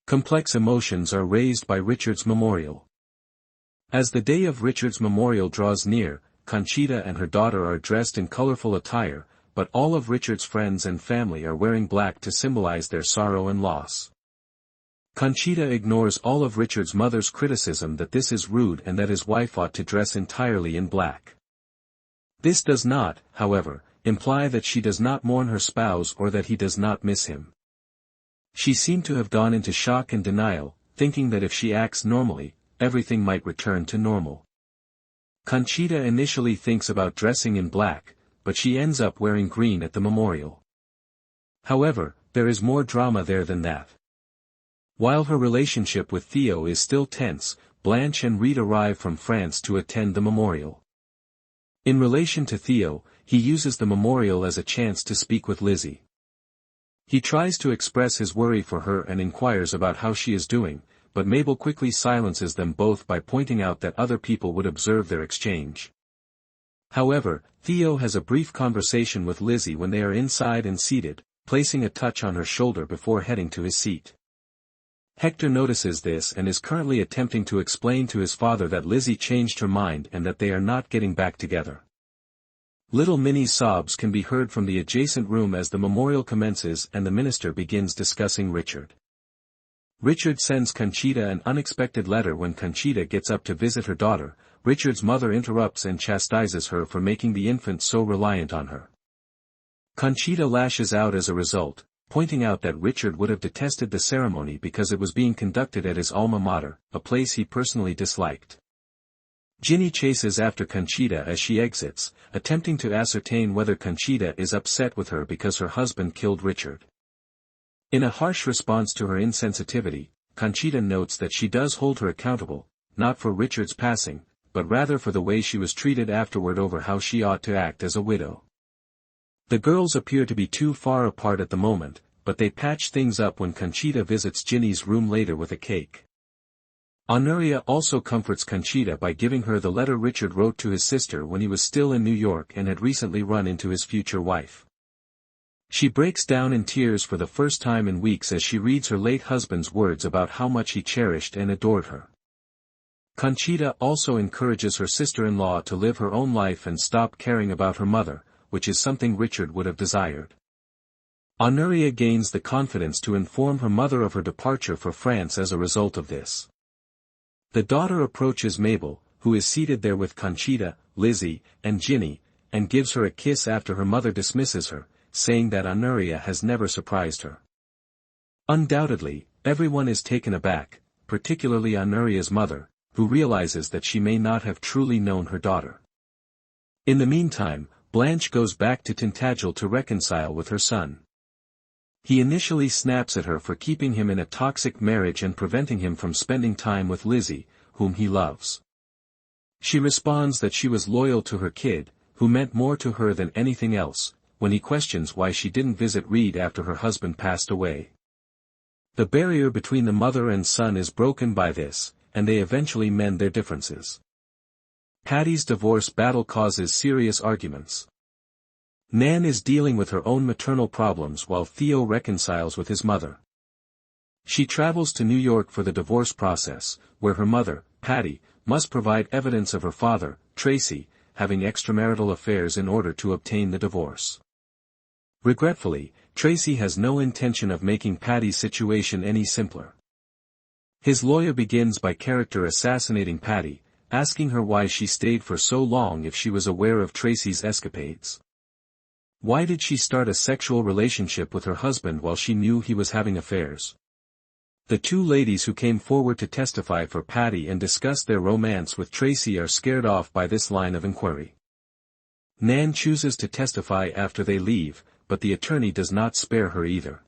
Complex emotions are raised by Richard's memorial. As the day of Richard's memorial draws near, Conchita and her daughter are dressed in colorful attire, but all of Richard's friends and family are wearing black to symbolize their sorrow and loss. Conchita ignores all of Richard's mother's criticism that this is rude and that his wife ought to dress entirely in black. This does not, however, imply that she does not mourn her spouse or that he does not miss him. She seemed to have gone into shock and denial, thinking that if she acts normally, everything might return to normal. Conchita initially thinks about dressing in black, but she ends up wearing green at the memorial. However, there is more drama there than that. While her relationship with Theo is still tense, Blanche and Reed arrive from France to attend the memorial. In relation to Theo, he uses the memorial as a chance to speak with Lizzy. He tries to express his worry for her and inquires about how she is doing, but Mabel quickly silences them both by pointing out that other people would observe their exchange. However, Theo has a brief conversation with Lizzy when they are inside and seated, placing a touch on her shoulder before heading to his seat. Hector notices this and is currently attempting to explain to his father that Lizzy changed her mind and that they are not getting back together. Little Minnie's sobs can be heard from the adjacent room as the memorial commences and the minister begins discussing Richard. Richard sends Conchita an unexpected letter. When Conchita gets up to visit her daughter, Richard's mother interrupts and chastises her for making the infant so reliant on her. Conchita lashes out as a result, pointing out that Richard would have detested the ceremony because it was being conducted at his alma mater, a place he personally disliked. Jinny chases after Conchita as she exits, attempting to ascertain whether Conchita is upset with her because her husband killed Richard. In a harsh response to her insensitivity, Conchita notes that she does hold her accountable, not for Richard's passing, but rather for the way she was treated afterward over how she ought to act as a widow. The girls appear to be too far apart at the moment, but they patch things up when Conchita visits Jinny's room later with a cake. Honoria also comforts Conchita by giving her the letter Richard wrote to his sister when he was still in New York and had recently run into his future wife. She breaks down in tears for the first time in weeks as she reads her late husband's words about how much he cherished and adored her. Conchita also encourages her sister-in-law to live her own life and stop caring about her mother, which is something Richard would have desired. Honoria gains the confidence to inform her mother of her departure for France as a result of this. The daughter approaches Mabel, who is seated there with Conchita, Lizzy, and Jinny, and gives her a kiss after her mother dismisses her, saying that Honoria has never surprised her. Undoubtedly, everyone is taken aback, particularly Honoria's mother, who realizes that she may not have truly known her daughter. In the meantime, Blanche goes back to Tintagel to reconcile with her son. He initially snaps at her for keeping him in a toxic marriage and preventing him from spending time with Lizzy, whom he loves. She responds that she was loyal to her kid, who meant more to her than anything else, when he questions why she didn't visit Reed after her husband passed away. The barrier between the mother and son is broken by this, and they eventually mend their differences. Patty's divorce battle causes serious arguments. Nan is dealing with her own maternal problems while Theo reconciles with his mother. She travels to New York for the divorce process, where her mother, Patty, must provide evidence of her father, Tracy, having extramarital affairs in order to obtain the divorce. Regretfully, Tracy has no intention of making Patty's situation any simpler. His lawyer begins by character assassinating Patty, asking her why she stayed for so long if she was aware of Tracy's escapades. Why did she start a sexual relationship with her husband while she knew he was having affairs? The two ladies who came forward to testify for Patty and discuss their romance with Tracy are scared off by this line of inquiry. Nan chooses to testify after they leave, but the attorney does not spare her either.